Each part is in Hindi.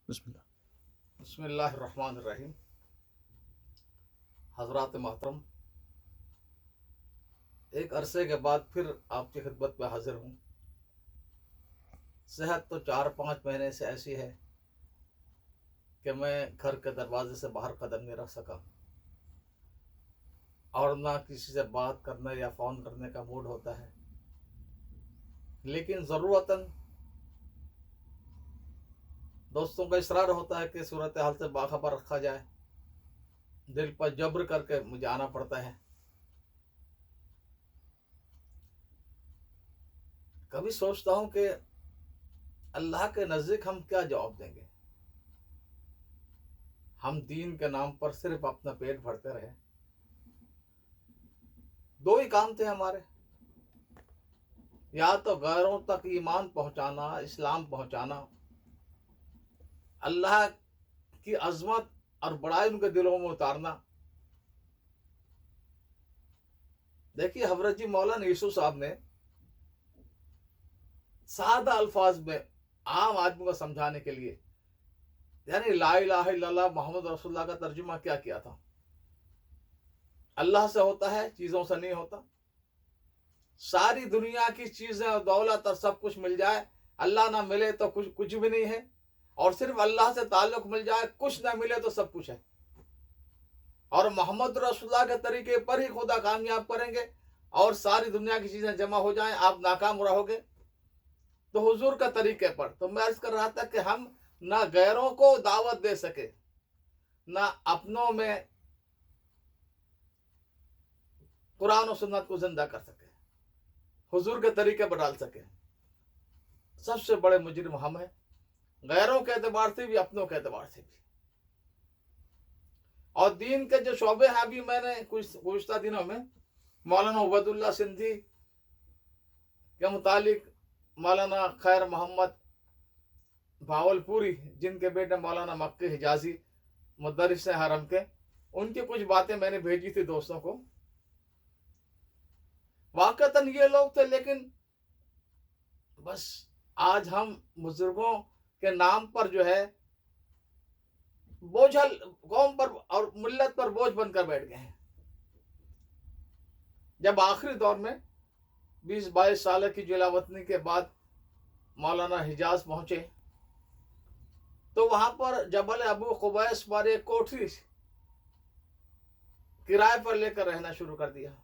बिस्मिल्लाह। बिस्मिल्लाहिर्रहमानिर्रहीम। हज़रात मोहतरम, एक अरसे के बाद फिर आपकी खिदमत में हाजिर हूँ। सेहत तो 4-5 महीने से ऐसी है कि मैं घर के दरवाजे से बाहर कदम नहीं रख सका और ना किसी से बात करने या फ़ोन करने का मूड होता है। लेकिन ज़रूरतन दोस्तों का इसरार होता है कि सूरत हाल से बाखबर रखा जाए। दिल पर जब्र करके मुझे आना पड़ता है। कभी सोचता हूँ कि अल्लाह के नज़दीक हम क्या जवाब देंगे। हम दीन के नाम पर सिर्फ अपना पेट भरते रहे। दो ही काम थे हमारे, या तो गैरों तक ईमान पहुंचाना, इस्लाम पहुंचाना, अल्लाह की अजमत और बड़ाई उनके दिलों में उतारना। देखिए, हजरत जी मौलाना यूसुफ साहब ने सादा अल्फाज में आम आदमी को समझाने के लिए, यानी ला इलाहा इल्लल्लाह मोहम्मद रसूलुल्लाह का तर्जुमा क्या किया था। अल्लाह से होता है, चीज़ों से नहीं होता। सारी दुनिया की चीज़ें और दौलत और सब कुछ मिल जाए, अल्लाह ना मिले तो कुछ कुछ भी नहीं है। और सिर्फ अल्लाह से ताल्लुक़ मिल जाए, कुछ ना मिले तो सब कुछ है। और मोहम्मद रसूलुल्लाह के तरीके पर ही खुदा कामयाब करेंगे और सारी दुनिया की चीज़ें जमा हो जाएं, आप नाकाम रहोगे। तो हुजूर का तरीके पर तो मैं अर्ज कर रहा था कि हम ना गैरों को दावत दे सके, ना अपनों में कुरान और सुन्नत को जिंदा कर सके, हुजूर के तरीके पर डाल सके। सबसे बड़े मुजरिम हम हैं, गैरों के एतबार से भी, अपनों के एतबार से भी। और दीन के जो शोबे हैं, अभी मैंने कुछ गुज़िश्ता दिनों में मौलाना उबैदुल्लाह सिंधी के मुतालिक, मौलाना खैर मोहम्मद भावलपुरी, जिनके बेटे मौलाना मक्की हिजाजी मुदर्रिस हैं हरम के, उनकी कुछ बातें मैंने भेजी थी दोस्तों को। वाकतन ये लोग थे, लेकिन बस आज हम बुजुर्गों के नाम पर जो है बोझल कौम पर और मिल्लत पर बोझ बनकर बैठ गए हैं। जब आखिरी दौर में 20-22 साल की जिलावतनी के बाद मौलाना हिजाज पहुंचे, तो वहां पर जबल अबू कुबैस पर एक कोठरी किराए पर लेकर रहना शुरू कर दिया।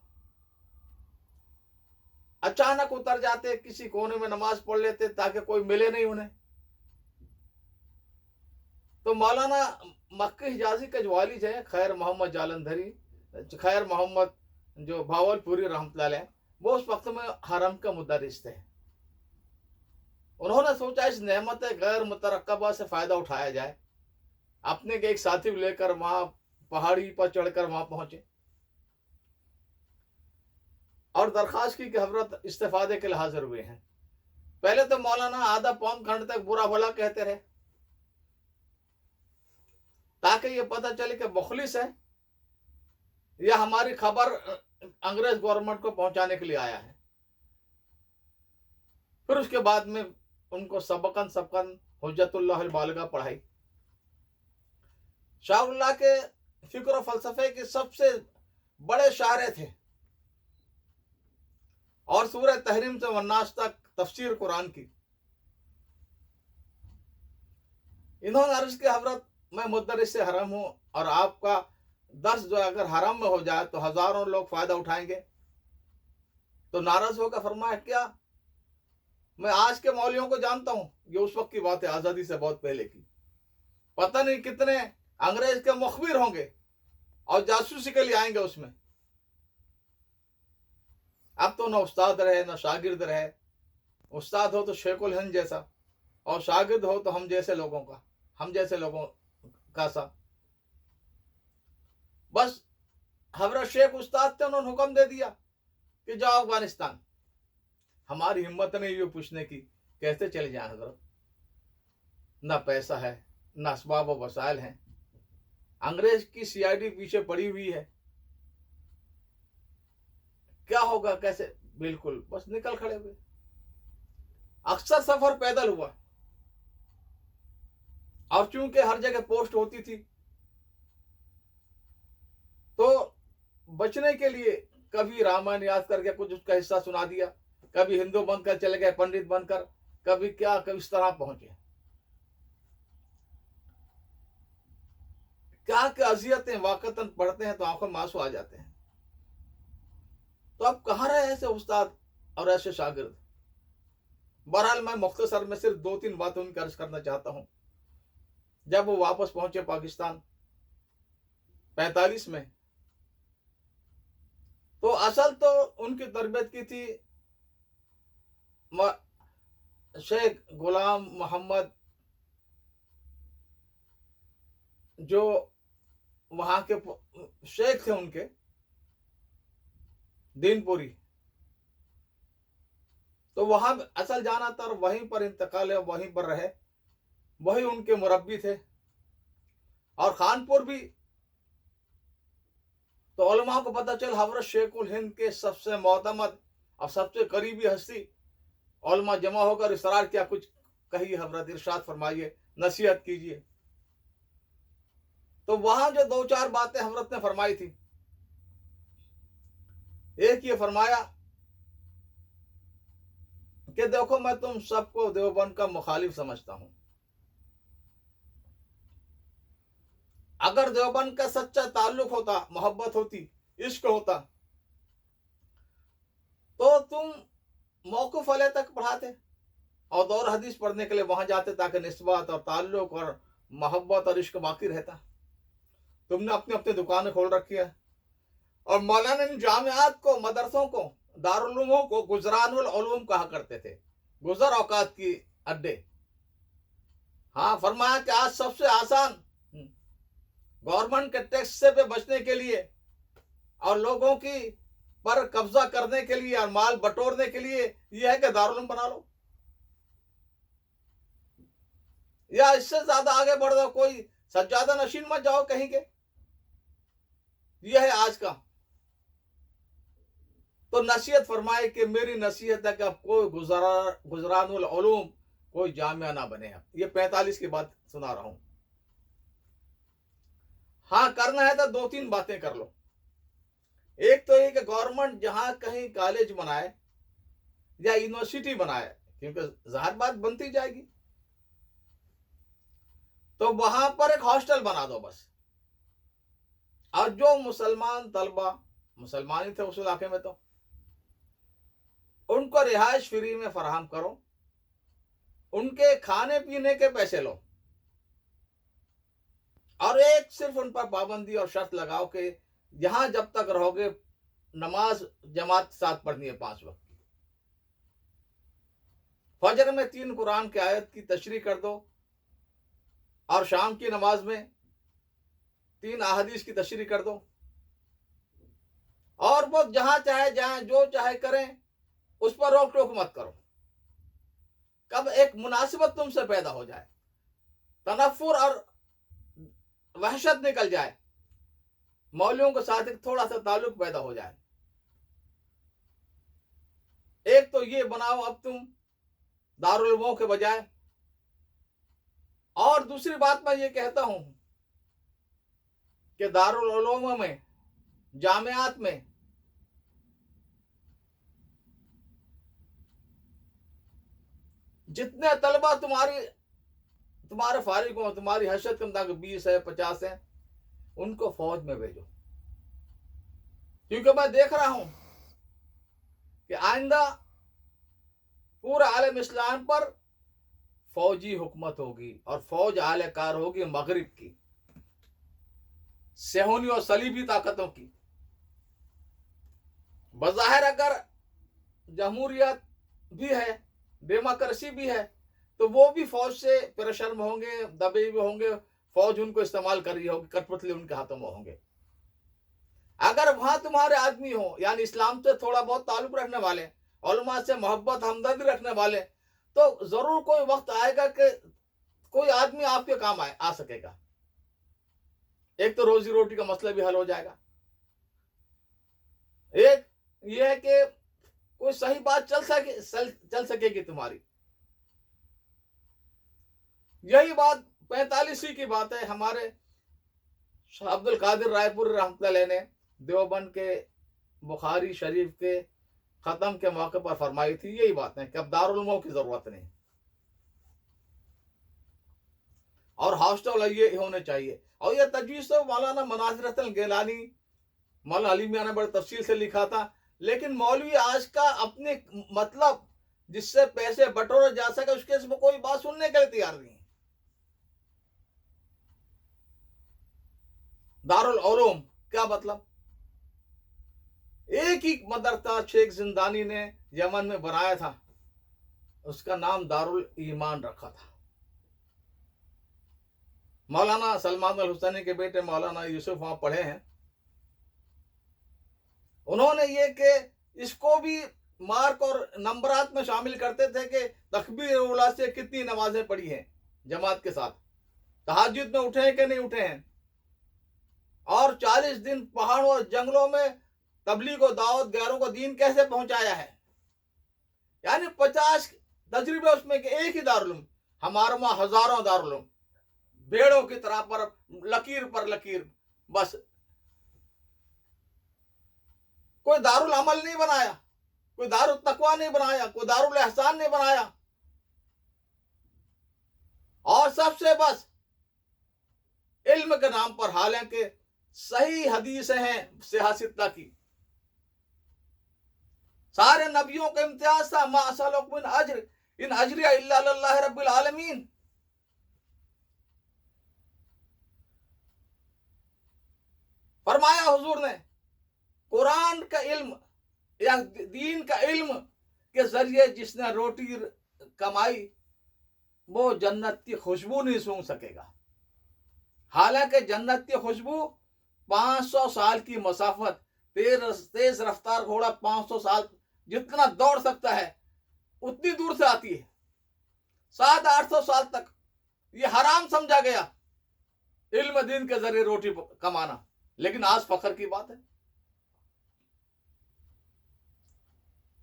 अचानक उतर जाते, किसी कोने में नमाज पढ़ लेते ताकि कोई मिले नहीं उन्हें। तो मौलाना मक्की हिजाजी के जो वालिद हैं खैर मोहम्मद जालंधरी, खैर मोहम्मद जो भावलपुरी रहमतुल्लाह अलैह, वो उस वक्त में हरम का मुदर्रिस थे। उन्होंने सोचा इस नेमत गैर मुतरक्कबा से फ़ायदा उठाया जाए। अपने के एक साथी को लेकर वहाँ पहाड़ी पर चढ़कर वहाँ पहुँचे और दरख्वास्त की कि हजरत इस्तेफादे के लिए हाजिर हुए हैं। पहले तो मौलाना आधा पौन घंटे तक बुरा भला कहते रहे, ताकि ये पता चले कि मुखलिस है या हमारी खबर अंग्रेज गवर्नमेंट को पहुंचाने के लिए आया है। फिर उसके बाद में उनको सबकन सबकन हुज्जतुल्लाह बालिगा पढ़ाई। शाहुल्लाह के फिक्र और फलसफे के सबसे बड़े शायर थे और सूरह तहरीम से वन्नास तक तफसीर कुरान की। इन्होंने अर्ज की, हजरत मैं मुदर्रिस से हरम हूँ और आपका दर्स जो अगर हरम में हो जाए तो हजारों लोग फायदा उठाएंगे। तो नाराज होकर फरमाया, क्या मैं आज के मौलियों को जानता हूँ, ये उस वक्त की बात है, आज़ादी से बहुत पहले की। पता नहीं कितने अंग्रेज के मुखबिर होंगे और जासूसी के लिए आएंगे उसमें। अब तो ना उस्ताद रहे ना शागिर्द रहे। उस्ताद हो तो शेखुल हिंद जैसा और शागिर्द हो तो हम जैसे लोगों का सा। बस हजरत शेख उस्ताद थे, उन्होंने हुक्म दे दिया कि जाओ अफगानिस्तान। हमारी हिम्मत नहीं हुई पूछने की कैसे चले जाए हजरत, ना पैसा है ना असबाब व वसाइल हैं, अंग्रेज की सीआईडी पीछे पड़ी हुई है, क्या होगा कैसे। बिल्कुल बस निकल खड़े हुए। अक्सर सफर पैदल हुआ और चूंकि हर जगह पोस्ट होती थी, तो बचने के लिए कभी रामायण याद करके कुछ उसका हिस्सा सुना दिया, कभी हिंदू बनकर चले गए, पंडित बनकर, कभी क्या, कभी इस तरह पहुंचे। क्या क्या अजियतें, वाकतन पढ़ते हैं तो आंखों में आंसू आ जाते हैं। तो अब कहाँ रहे ऐसे उस्ताद और ऐसे शागिर्द। बहरहाल मैं मुख्तसर में सिर्फ 2-3 बातें उनकी अर्ज करना चाहता हूं। जब वो वापस पहुंचे पाकिस्तान 45 में, तो असल तो उनकी तरबियत की थी शेख गुलाम मोहम्मद, जो वहां के शेख थे, उनके दीनपुरी। तो वहां असल जाना था और वहीं पर इंतकाल है, वहीं पर रहे, वही उनके मुरब्बी थे। और खानपुर भी, तो उलमा को पता चल हजरत शेखुल हिंद के सबसे मोतमद और सबसे करीबी हस्ती, उलमा जमा होकर इसरार किया, कुछ कहिए हजरत, इरशाद फरमाइए, नसीहत कीजिए। तो वहां जो 2-4 बातें हजरत ने फरमाई थी, एक ये फरमाया कि देखो मैं तुम सबको देवबंद का मुखालिफ समझता हूं। अगर देवबंद का सच्चा ताल्लुक होता, मोहब्बत होती, इश्क होता, तो तुम मौकूफ अलह तक पढ़ाते और दौर हदीस पढ़ने के लिए वहां जाते, ताकि निस्बत और ताल्लुक और मोहब्बत और इश्क बाकी रहता। तुमने अपनी अपनी दुकानें खोल रखी है। और मौलाना ने जामियात को, मदरसों को, दारुल को गुजरानुल उलूम कहा करते थे, गुजर औकात की अड्डे। हाँ, फरमाया कि आज सबसे आसान गवर्नमेंट के टैक्स से पे बचने के लिए और लोगों की पर कब्जा करने के लिए और माल बटोरने के लिए यह है कि दारुल उलूम बना लो, या इससे ज्यादा आगे बढ़ जाओ, कोई सज्जादा नशीन मत जाओ कहीं के। यह है आज का। तो नसीहत फरमाए कि मेरी नसीहत है कि अब कोई गुजरानुल उलूम, कोई जामिया ना बने। ये 45 की बात सुना रहा हूं। हाँ, करना है तो 2-3 बातें कर लो। एक तो ये कि गवर्नमेंट जहां कहीं कॉलेज बनाए या यूनिवर्सिटी बनाए, क्योंकि जाहिर बात बनती जाएगी, तो वहां पर एक हॉस्टल बना दो बस। और जो मुसलमान तलबा, मुसलमान ही थे उस इलाके में, तो उनको रिहाइश फ्री में फराहम करो, उनके खाने पीने के पैसे लो, और एक सिर्फ उन पर पाबंदी और शर्त लगाओ कि यहां जब तक रहोगे नमाज जमात के साथ पढ़नी है 5 वक्त की। फजर में 3 कुरान की आयत की तशरीह कर दो, और शाम की नमाज में 3 अहादीस की तशरीह कर दो। और वो जहां चाहे जाएं, जो चाहे करें, उस पर रोक टोक मत करो। कब एक मुनासिबत तुमसे पैदा हो जाए, तनफुर और वहशत निकल जाए, मौलवियों के साथ एक थोड़ा सा ताल्लुक पैदा हो जाए। एक तो ये बनाओ अब तुम दारुल उलूम के बजाय। और दूसरी बात मैं ये कहता हूं कि दारुल उलूम में, जामियात में जितने तलबा तुम्हारे फारिग हो, तुम्हारी हैसियत कम तक 20 है, 50 है, उनको फौज में भेजो। क्योंकि मैं देख रहा हूं कि आइंदा पूरा आलम इस्लाम पर फौजी हुकूमत होगी, और फौज आलकार होगी मगरिब की, सेहूनी और सलीबी ताकतों की। बज़ाहिर अगर जमहूरियत भी है, डेमोक्रेसी भी है, तो वो भी फौज से परेशान में होंगे, दबे हुए होंगे, फौज उनको इस्तेमाल कर रही होगी, कठपुतली उनके हाथों में होंगे। अगर वहां तुम्हारे आदमी हो, यानी इस्लाम से थोड़ा बहुत ताल्लुक रखने वाले, उलमा से मोहब्बत हमदर्दी रखने वाले, तो जरूर कोई वक्त आएगा कि कोई आदमी आपके काम आ सकेगा। एक तो रोजी रोटी का मसला भी हल हो जाएगा, एक यह है कि कोई सही बात चल सकेगी तुम्हारी। यही बात 1945 की बात है, हमारे अब्दुल कादिर रायपुर रहमतुल्लाह ने देवबंद के बुखारी शरीफ के खत्म के मौके पर फरमाई थी यही बातें कि अब दारुल उलूम की जरूरत नहीं और हॉस्टल ये होने चाहिए। और ये तजवीज़ तो मौलाना मुनाज़िर गिलानी, मौलाना अली मियां ने बड़े तफसील से लिखा था, लेकिन मौलवी आज का अपने मतलब जिससे पैसे बटोरे जा सके उसके इसमें कोई बात सुनने के लिए तैयार नहीं है। दारुल उलूम क्या मतलब? एक ही मदरसा शेख जिंदानी ने यमन में बनाया था, उसका नाम दारुल ईमान रखा था। मौलाना सलमान अल हुसैनी के बेटे मौलाना यूसुफ वहां पढ़े हैं, उन्होंने ये कि इसको भी मार्क और नंबरात में शामिल करते थे कि तकबीर उला से कितनी नमाजें पढ़ी हैं जमात के साथ, तहज्जुद में उठे हैं कि नहीं उठे हैं, और 40 दिन पहाड़ों और जंगलों में तबलीग और दावत गैरों को दीन कैसे पहुंचाया है। यानी 50 तजर्बे उसमें कि एक ही दारुल, हमारे वहां हजारों दारुल, बेड़ों की तरह पर लकीर, बस कोई दारुल अमल नहीं बनाया, कोई दारुल तकवा नहीं बनाया, कोई दारुल एहसान नहीं बनाया, और सबसे बस इल्म के नाम पर, हालांकि सही हदीसें हैं सियासत्ता की, सारे नबियों का इम्तियाज था, मा असलुकुम मिन अज्र इन अज्रिया इल्ला अल्लाह रब्बिल आलमीन। फरमाया हुजूर ने कुरान का इल्म या दीन का इल्म के जरिए जिसने रोटी कमाई वो जन्नत की खुशबू नहीं सूंघ सकेगा। हालांकि जन्नत की खुशबू 500 साल की मसाफत, तेज रफ्तार घोड़ा 500 साल जितना दौड़ सकता है उतनी दूर से आती है। 700-800 साल तक ये हराम समझा गया इल्म दीन के जरिए रोटी कमाना, लेकिन आज फख्र की बात है।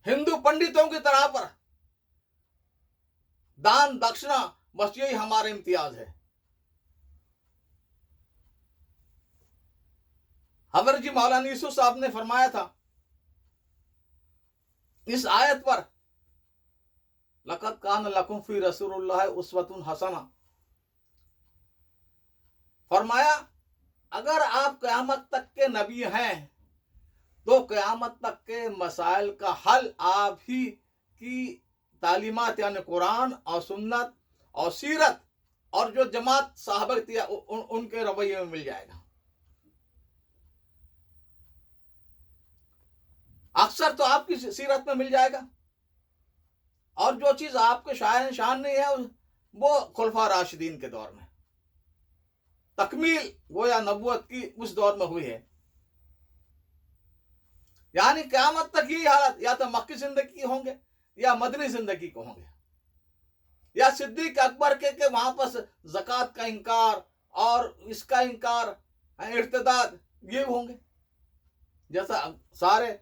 हिंदू पंडितों की तरह पर दान दक्षिणा, बस यही हमारा इम्तियाज है। हजरत जी मौलाना यूसुफ साहब ने फरमाया था इस आयत पर, लक़द कान लकुम फी रसूलिल्लाह उस्वतुन हसना, फरमाया अगर आप क़यामत तक के नबी हैं तो क़यामत तक के मसाइल का हल आप ही की तालीमात यानी कुरान और सुन्नत और सीरत और जो जमात साहबा थी उनके रवैये में मिल जाएगा। अक्सर तो आपकी सीरत में मिल जाएगा, और जो चीज आपके शायन शान नहीं है वो खुलफा राशिदीन के दौर में तकमील गोया नबूवत की उस दौर में हुई है। यानी क़यामत तक यही हालत या तो मक्की जिंदगी होंगे या मदनी जिंदगी को होंगे, या सिद्दीक अकबर के वहां पर ज़कात का इनकार और इसका इनकार, इर्तिदाद, ये होंगे जैसा सारे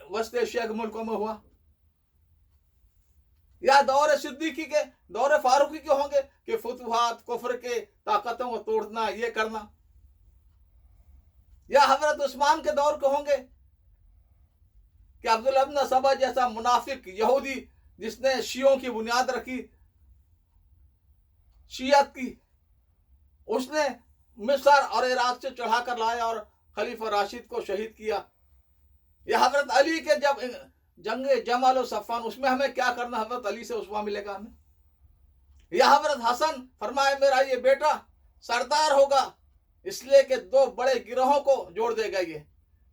वस्त एशिया के मुल्कों में हुआ, या दौर सिद्दीकी के दौर फारूकी के होंगे कि फुतुहात कुफ्र के ताकतों को तोड़ना ये करना, या हजरत उस्मान के दौर के होंगे कि अब्दुल्लाह इब्न सबा जैसा मुनाफिक यहूदी जिसने शियों की बुनियाद रखी, शियत की, उसने मिस्र और इराक से चढ़ाकर लाया और खलीफा राशिद को शहीद किया। यह हजरत अली के जब जंग जमाल और सफ़ान, उसमें हमें क्या करना, हजरत अली से उस्वा मिलेगा हमें। यह हजरत हसन फरमाए मेरा ये बेटा सरदार होगा इसलिए कि 2 बड़े गिरोहों को जोड़ देगा, ये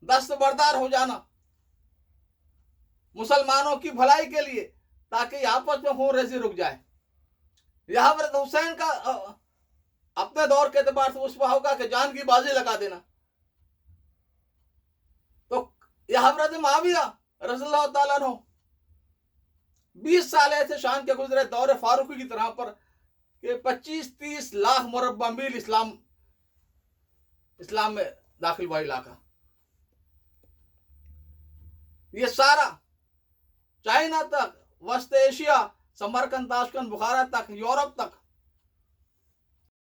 दस्तबरदार हो जाना मुसलमानों की भलाई के लिए ताकि आपस में खून रेजी रुक जाए। यह हजरत हुसैन का अपने दौर के एतबार से उस्वा होगा कि जान की बाजी लगा देना। तो यह हजरत मुआविया रज़ियल्लाहु ताला अन्हु 20 साल ऐसे शान के गुजरे दौरे फारूकी की तरह पर कि 25-30 लाख मुरब्बा मील इस्लाम में दाखिल हुआ इलाका। ये सारा चाइना तक, वस्त एशिया, समरकंद, ताशकंद, बुखारा तक, यूरोप तक